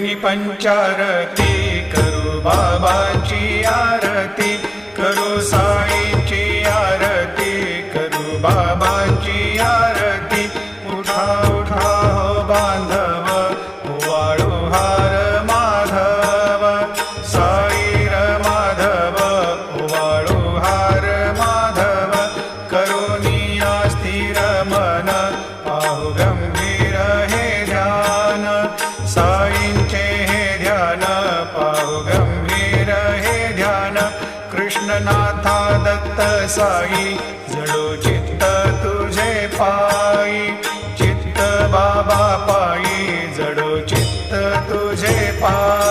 करुनी पंचारती करू बाबाची आरती करू साईची आरती करू बाबाची आरती उठा उठा हो बांधव ओवाळू हार माधव साई र माधव ओवाळू हार माधव करुनी स्थिर मन पाहू गंभीर हे ध्यान साईंचे हे ध्यान पाहू गंभीर हे ध्यान कृष्णनाथा दत्त साई जडो चित्त तुझे पायी चित्त बाबा पायी जडो चित्त तुझे पायी।